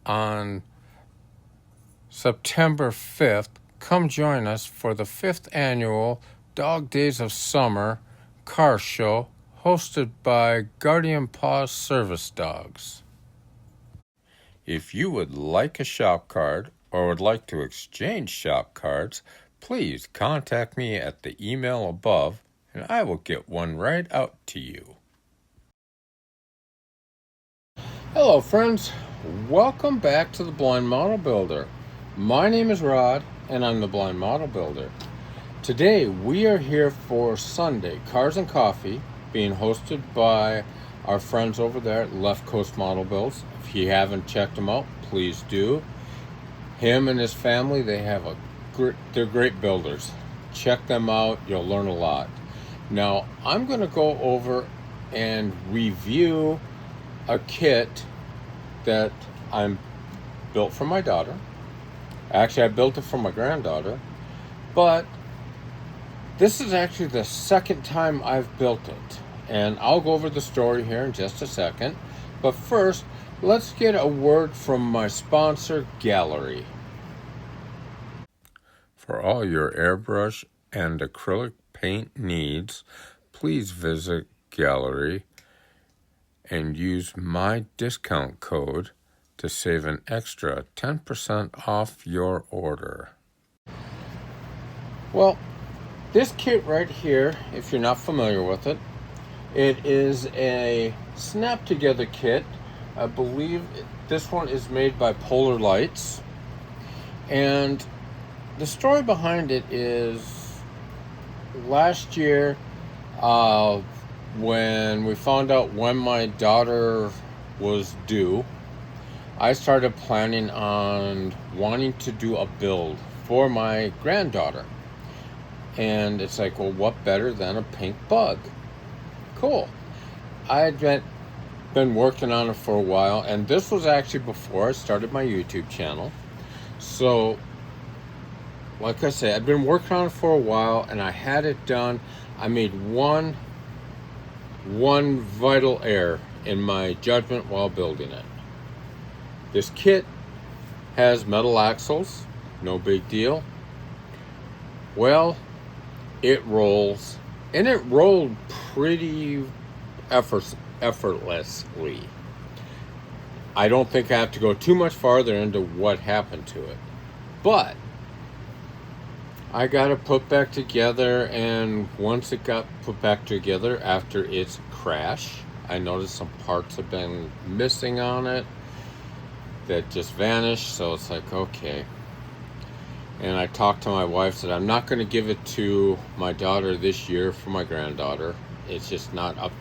on September 5th, come join us for the 5th annual Dog Days of Summer car show hosted by Guardian Paws Service Dogs. If you would like a shop card or would like to exchange shop cards, please contact me at the email above and I will get one right out to you. Hello friends, welcome back to the Blind Model Builder. My name is Rod and I'm the Blind Model Builder. Today we are here for Sunday Cars and Coffee, being hosted by our friends over there at Left Coast Model Builds. If you haven't checked them out, please do. Him and his family, they're great builders. Check them out, you'll learn a lot. Now I'm going to go over and review a kit that I'm built for my daughter. Actually, I built it for my granddaughter, but this is actually the second time I've built it, and I'll go over the story here in just a second. But first, let's get a word from my sponsor, Gallery. For all your airbrush and acrylic paint needs, please visit Gallery and use my discount code to save an extra 10% off your order. Well, this kit right here, if you're not familiar with it, it is a snap together kit. I believe this one is made by Polar Lights, and the story behind it is last year, when we found out when my daughter was due, I started planning on wanting to do a build for my granddaughter. And it's like, well, what better than a pink bug? Cool. I had been working on it for a while, and this was actually before I started my YouTube channel. So, like I said, I've been working on it for a while, and I had it done. I made one vital error in my judgment while building it. This kit has metal axles, no big deal. Well, it rolls, and it rolled pretty effortlessly. I don't think I have to go too much farther into what happened to it, but I got it put back together, and once it got put back together after its crash, I noticed some parts have been missing on it that just vanished. So it's like, okay. And I talked to my wife, said I'm not going to give it to my daughter this year for my granddaughter. It's just not up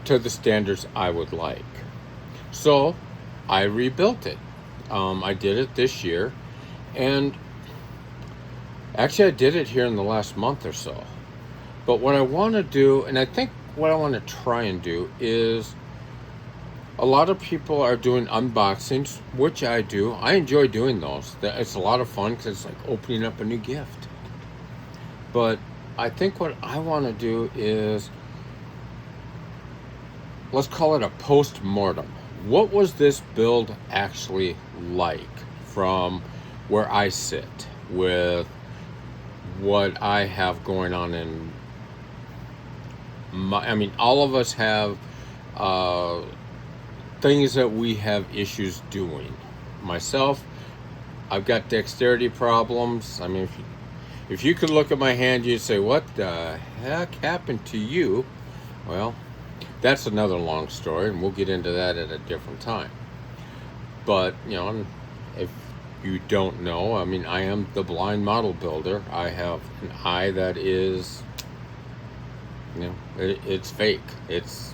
to the standards I would like. So I rebuilt it. I did it this year, and actually, I did it here in the last month or so. But what I want to do, and I think what I want to try and do, is a lot of people are doing unboxings, which I do. I enjoy doing those. It's a lot of fun because it's like opening up a new gift. But I think what I want to do is, let's call it a post-mortem. What was this build actually like from where I sit with what I have going on in all of us have things that we have issues doing. Myself, I've got dexterity problems. If you could look at my hand, you'd say, what the heck happened to you? Well, that's another long story, and we'll get into that at a different time. But, if you don't know, I am the Blind Model Builder. I have an eye that is, it's fake. It's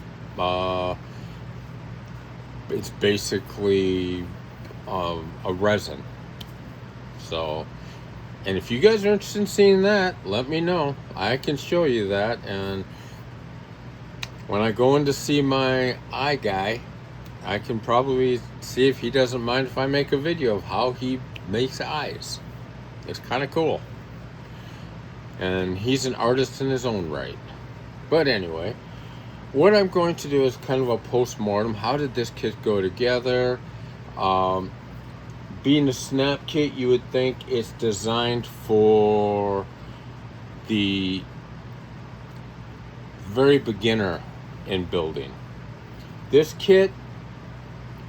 basically a resin. So, and if you guys are interested in seeing that, let me know. I can show you that. And when I go in to see my eye guy, I can probably see if he doesn't mind if I make a video of how he makes eyes. It's kind of cool. And he's an artist in his own right. But anyway, what I'm going to do is kind of a post-mortem. How did this kit go together? Being a snap kit, you would think it's designed for the very beginner in building. This kit,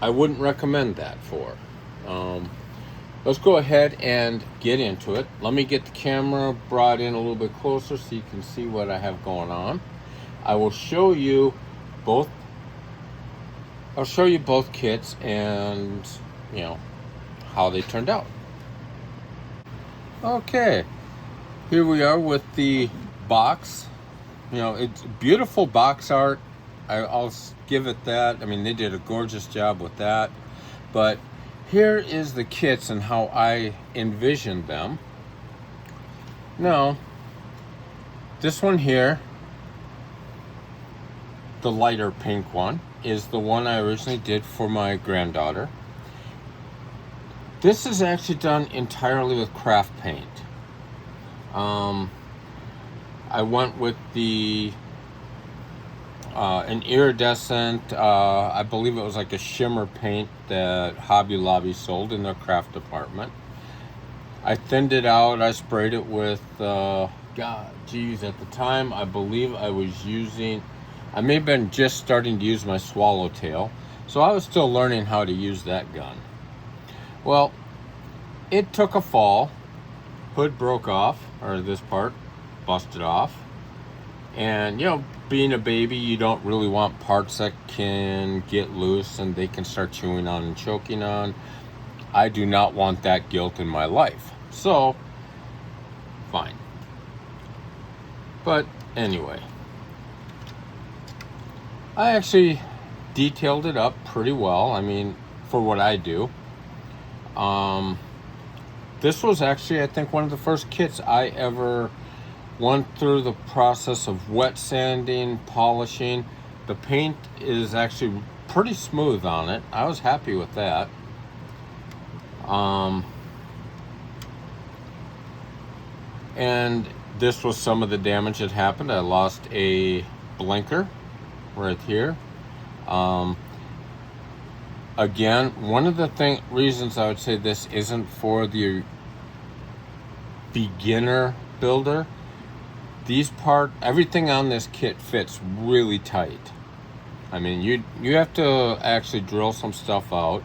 I wouldn't recommend that for. Let's go ahead and get into it. Let me get the camera brought in a little bit closer so you can see what I have going on. I will show you both. I'll show you both kits and, you know, how they turned out. Okay, here we are with the box. You know, it's beautiful box art. I'll give it that. I mean, they did a gorgeous job with that. But here is the kits and how I envisioned them. Now, this one here, the lighter pink one, is the one I originally did for my granddaughter. This is actually done entirely with craft paint. I went with the an iridescent, I believe it was like a shimmer paint that Hobby Lobby sold in their craft department. I thinned it out. I sprayed it with, at the time I believe I was using, I may have been just starting to use my Swallowtail, so I was still learning how to use that gun. Well, it took a fall. Hood broke off, or this part busted off. And, you know, being a baby, you don't really want parts that can get loose and they can start chewing on and choking on. I do not want that guilt in my life. So, fine. But anyway, I actually detailed it up pretty well. I mean, for what I do. This was actually, I think, one of the first kits I ever went through the process of wet sanding, polishing. The paint is actually pretty smooth on it. I was happy with that. And this was some of the damage that happened. I lost a blinker right here. Again, one of the reasons I would say this isn't for the beginner builder, everything on this kit fits really tight. I mean, you have to actually drill some stuff out.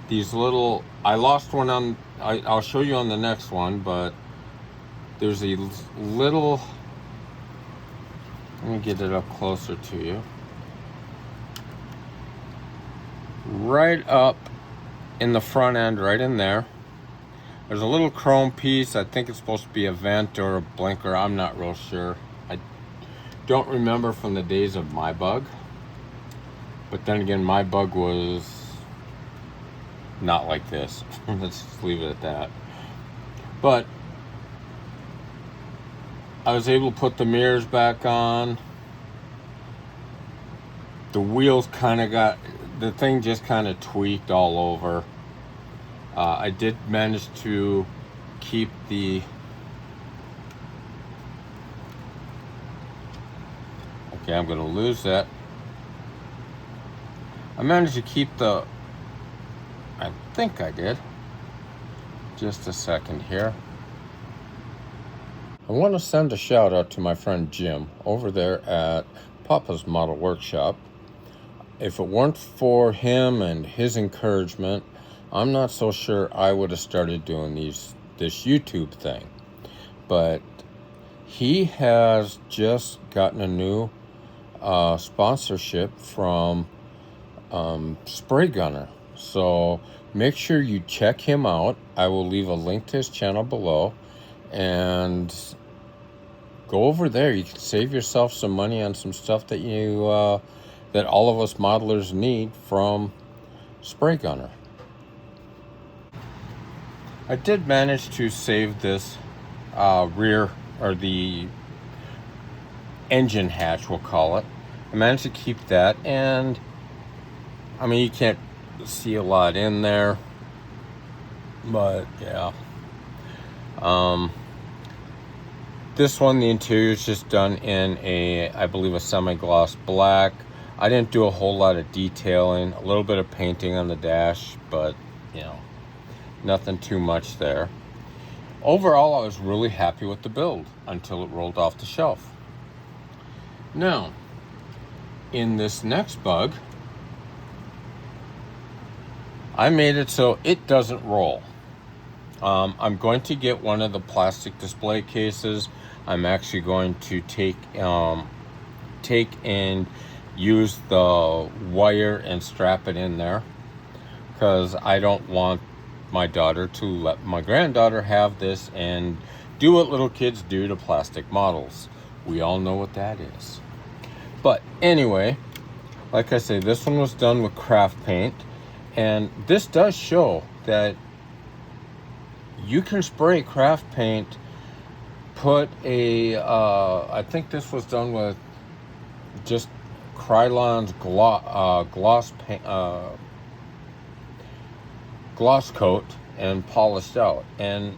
These little, I lost one on, I'll show you on the next one, but there's a little, let me get it up closer to you. Right up in the front end, right in there, there's a little chrome piece. I think it's supposed to be a vent or a blinker. I'm not real sure. I don't remember from the days of my bug. But then again, my bug was not like this. Let's just leave it at that. But I was able to put the mirrors back on. The wheels kind of the thing just kind of tweaked all over. I did manage to keep the, okay, I'm going to lose that. I managed to keep the, I think I did. Just a second here. I want to send a shout out to my friend Jim over there at Papa's Model Workshop. If it weren't for him and his encouragement, I'm not so sure I would have started doing this YouTube thing. But he has just gotten a new sponsorship from Spray Gunner. So make sure you check him out. I will leave a link to his channel below. And go over there. You can save yourself some money on some stuff that that all of us modelers need from Spray Gunner. I did manage to save this rear, or the engine hatch, we'll call it. I managed to keep that, and I mean, you can't see a lot in there, but yeah. This one, the interior is just done in I believe a semi-gloss black. I didn't do a whole lot of detailing, a little bit of painting on the dash, but you know, nothing too much there. Overall, I was really happy with the build until it rolled off the shelf. Now, in this next bug, I made it so it doesn't roll. I'm going to get one of the plastic display cases. I'm actually going to take and use the wire and strap it in there, because I don't want my daughter to let my granddaughter have this and do what little kids do to plastic models. We all know what that is. But anyway, like I say, this one was done with craft paint, and this does show that you can spray craft paint. Put I think this was done with just Krylon's gloss coat and polished out, and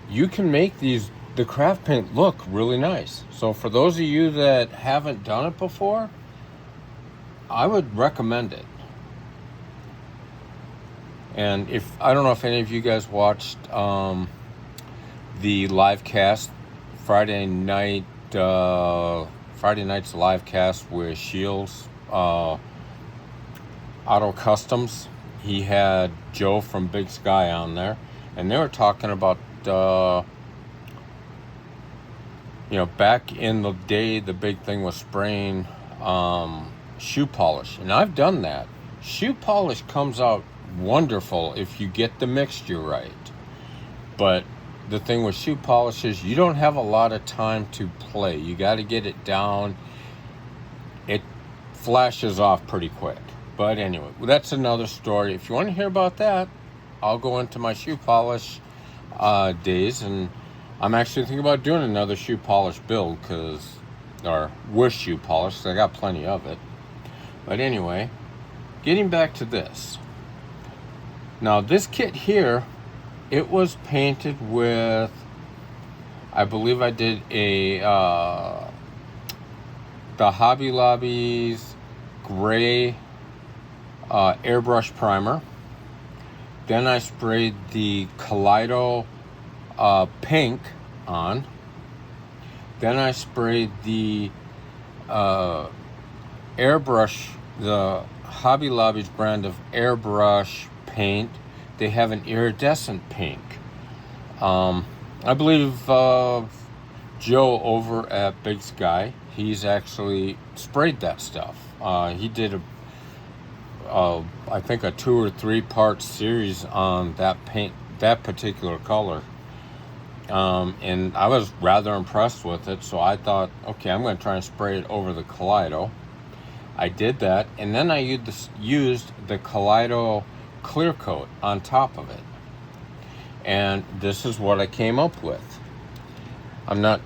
you can make the craft paint look really nice. So for those of you that haven't done it before, I would recommend it. And I don't know if any of you guys watched the live cast Friday night's live cast with Shields Auto Customs. He had Joe from Big Sky on there, and they were talking about back in the day, the big thing was spraying shoe polish, and I've done that. Shoe polish comes out wonderful if you get the mixture right, but the thing with shoe polish is you don't have a lot of time to play. You got to get it down. It flashes off pretty quick. But anyway, that's another story. If you want to hear about that, I'll go into my shoe polish days, and I'm actually thinking about doing another shoe polish build, or with shoe polish, because I got plenty of it. But anyway, getting back to this. Now this kit here, it was painted with, I believe I did the Hobby Lobby's gray airbrush primer. Then I sprayed the Kaleido pink on. Then I sprayed the airbrush, the Hobby Lobby's brand of airbrush paint. They have an iridescent pink. I believe Joe over at Big Sky, he's actually sprayed that stuff. He did I think a 2 or 3 part series on that paint, that particular color. And I was rather impressed with it, so I thought, okay, I'm going to try and spray it over the Kaleido. I did that, and then I used the Kaleido clear coat on top of it, and this is what I came up with. I'm not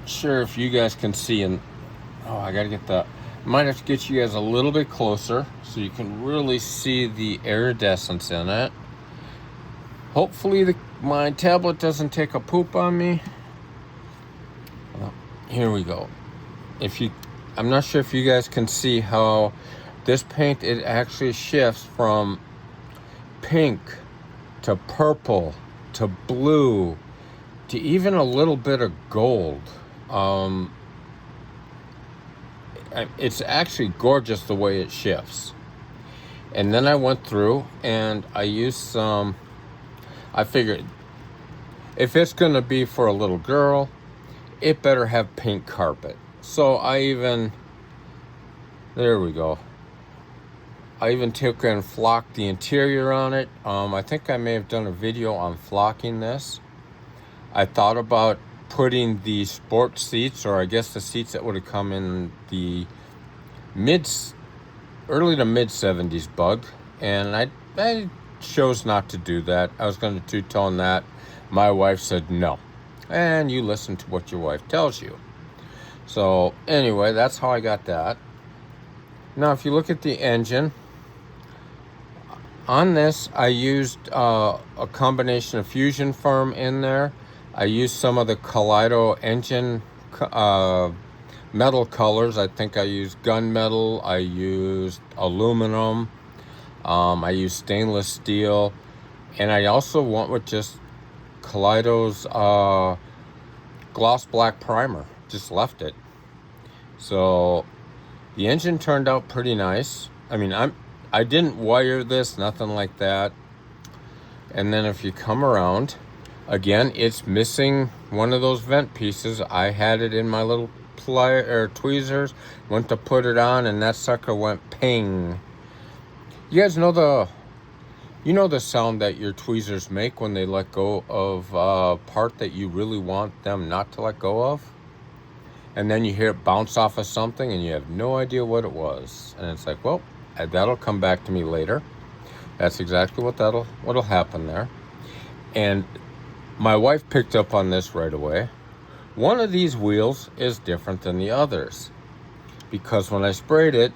sure if you guys can see, and I gotta get the, might have to get you guys a little bit closer so you can really see the iridescence in it. Hopefully my tablet doesn't take a poop on me. Here we go. I'm not sure if you guys can see how this paint, it actually shifts from pink to purple to blue to even a little bit of gold. It's actually gorgeous the way it shifts. And then I went through and I used some, I figured if it's going to be for a little girl, it better have pink carpet. So there we go. I even took and flocked the interior on it. I think I may have done a video on flocking this. I thought about putting the sports seats, or I guess the seats that would have come in the early to mid 70s bug, and I chose not to do that. I was going to two-tone that. My wife said no, and you listen to what your wife tells you. So anyway, that's how I got that. Now if you look at the engine, on this I used a combination of Fusion Firm in there. I used some of the Kaleido engine metal colors. I think I used gunmetal, I used aluminum, I used stainless steel, and I also went with just Kaleido's gloss black primer. Just left it. So the engine turned out pretty nice. I mean, I didn't wire this, nothing like that. And then if you come around, again, it's missing one of those vent pieces. I had it in my little tweezers, went to put it on, and that sucker went ping. You guys know the sound that your tweezers make when they let go of a part that you really want them not to let go of? And then you hear it bounce off of something and you have no idea what it was. And it's like, well, that'll come back to me later. That's exactly what'll happen there. And my wife picked up on this right away. One of these wheels is different than the others, because when I sprayed it,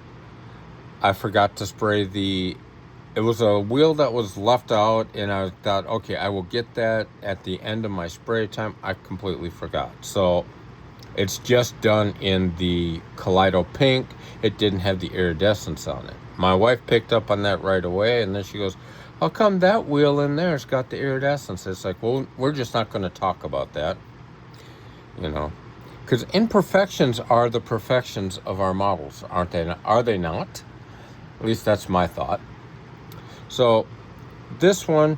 I forgot to spray it was a wheel that was left out, and I thought, okay, I will get that at the end of my spray time. I completely forgot. So it's just done in the Kaleido pink. It didn't have the iridescence on it. My wife picked up on that right away, and then she goes, how come that wheel in there's got the iridescence? It's like, well, we're just not going to talk about that, because imperfections are the perfections of our models, aren't they? Are they not? At least that's my thought. So this one,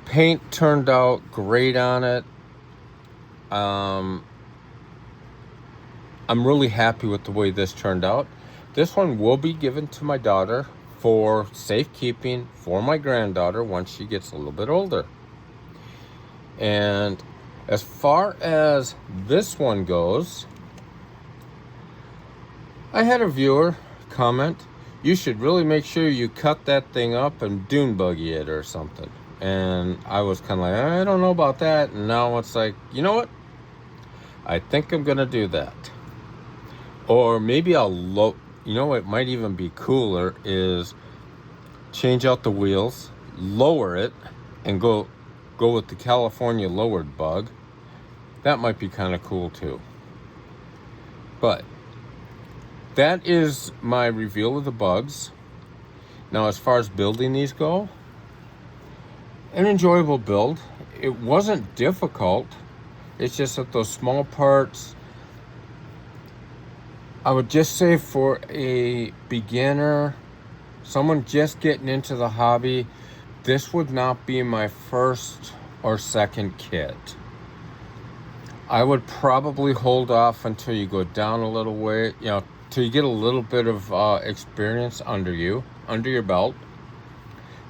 paint turned out great on it. I'm really happy with the way this turned out. This one will be given to my daughter for safekeeping for my granddaughter once she gets a little bit older. And as far as this one goes, I had a viewer comment, you should really make sure you cut that thing up and dune buggy it or something. And I was kind of like, I don't know about that. And now it's like, you know what? I think I'm going to do that. Or maybe it might even be cooler is change out the wheels, lower it, and go with the California lowered bug. That might be kind of cool too. But that is my reveal of the bugs. Now, as far as building these go, an enjoyable build. It wasn't difficult. It's just that those small parts, I would just say for a beginner, someone just getting into the hobby, this would not be my first or second kit. I would probably hold off until you go down a little way, till you get a little bit of experience under your belt,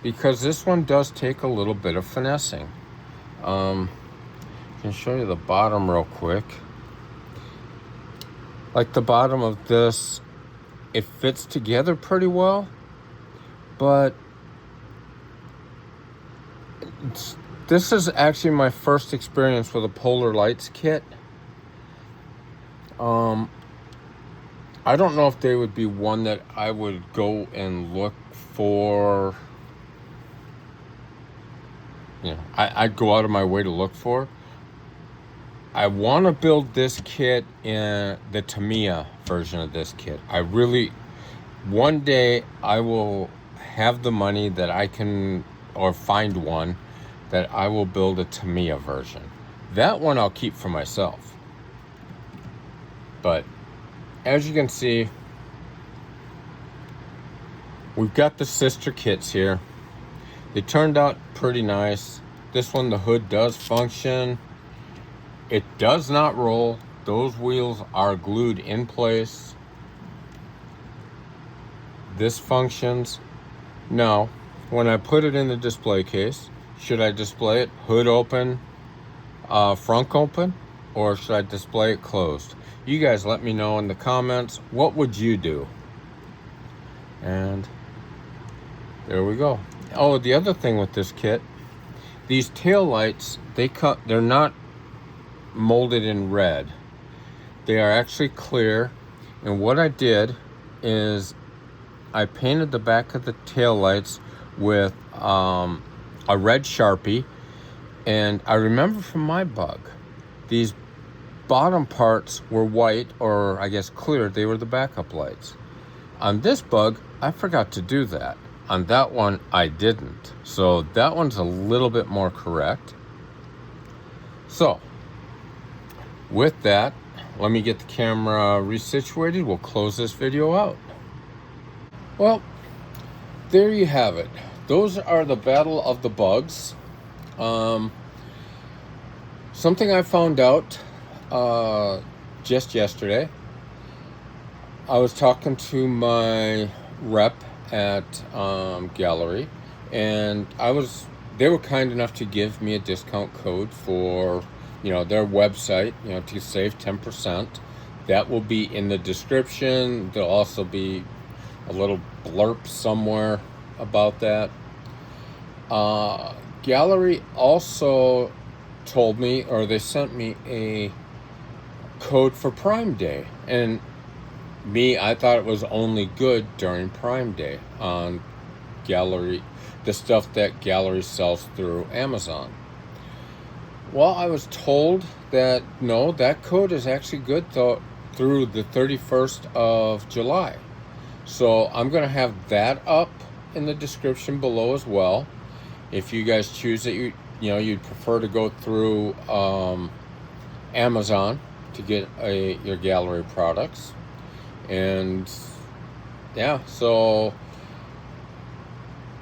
because this one does take a little bit of finessing. I can show you the bottom real quick. Like the bottom of this, it fits together pretty well, but this is actually my first experience with a Polar Lights kit. I don't know if they would be one that I would go and look for. I'd go out of my way to look for. I want to build this kit in the Tamiya version of this kit. One day I will have the money that I can, or find one, that I will build a Tamiya version. That one I'll keep for myself. But as you can see, we've got the sister kits here. They turned out pretty nice. This one, the hood does function. It does not roll. Those wheels are glued in place. This functions. Now, when I put it in the display case, should I display it hood open, front open, or should I display it closed? You guys let me know in the comments. What would you do? And there we go. Oh, the other thing with this kit, these tail lights, they're not molded in red. They are actually clear. And what I did is I painted the back of the tail lights with a red Sharpie, And I remember from my bug, these bottom parts were white, or I guess clear. They were the backup lights. On this bug, I forgot to do that. On that one, I didn't. So that one's a little bit more correct. So with that, let me get the camera resituated. We'll close this video out. Well, there you have it. Those are the battle of the bugs. Something I found out just yesterday. I was talking to my rep at Gallery, and they were kind enough to give me a discount code for their website, to save 10%. That will be in the description. There'll also be a little blurb somewhere about that. Gallery also told me, or they sent me a code for Prime Day, and I thought it was only good during Prime Day on Gallery, the stuff that Gallery sells through Amazon. Well, I was told that no, that code is actually good through the 31st of July. So I'm going to have that up in the description below as well. If you guys choose that you'd prefer to go through Amazon to get your Gallery products. And yeah, so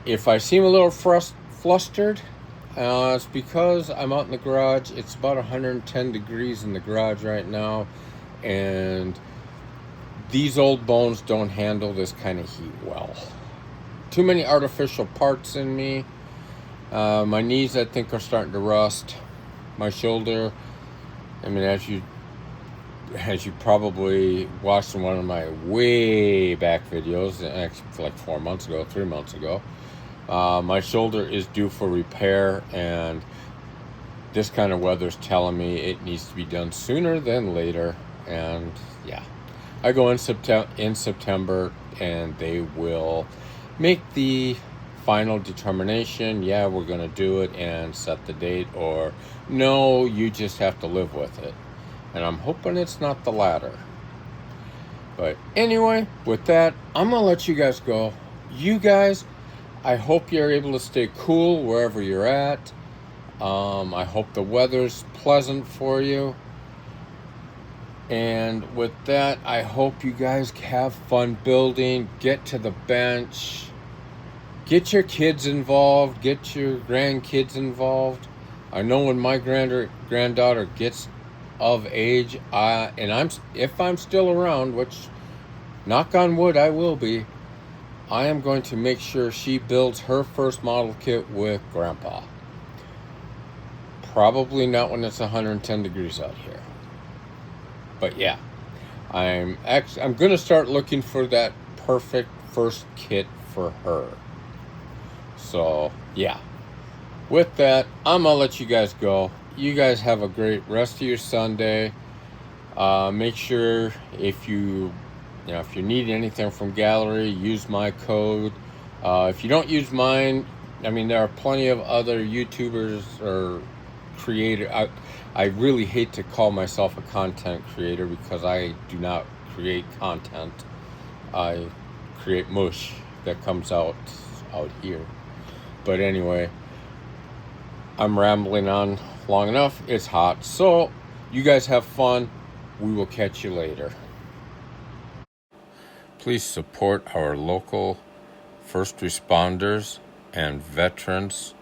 if I seem a little flustered, it's because I'm out in the garage. It's about 110 degrees in the garage right now, and these old bones don't handle this kind of heat well. Too many artificial parts in me. My knees, I think, are starting to rust. My shoulder, I mean, as you probably watched in one of my way back videos, actually like 3 months ago, my shoulder is due for repair, and this kind of weather's telling me it needs to be done sooner than later. And yeah, I go in September, and they will make the final determination. Yeah, we're going to do it and set the date, or no, you just have to live with it. And I'm hoping it's not the latter. But anyway, with that, I'm going to let you guys go. You guys, I hope you're able to stay cool wherever you're at. I hope the weather's pleasant for you. And with that, I hope you guys have fun building. Get to the bench. Get your kids involved. Get your grandkids involved. I know when my granddaughter gets of age, if I'm still around, which knock on wood I will be, I am going to make sure she builds her first model kit with Grandpa. Probably not when it's 110 degrees out here. But yeah, I'm going to start looking for that perfect first kit for her. So yeah, with that, I'm going to let you guys go. You guys have a great rest of your Sunday. Make sure if you need anything from Gallery, use my code. If you don't use mine, I mean, there are plenty of other YouTubers or creators. I really hate to call myself a content creator because I do not create content. I create mush that comes out here. But anyway, I'm rambling on long enough. It's hot. So you guys have fun. We will catch you later. Please support our local first responders and veterans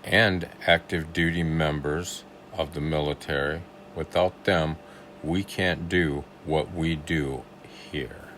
and active duty members of the military. Without them, we can't do what we do here.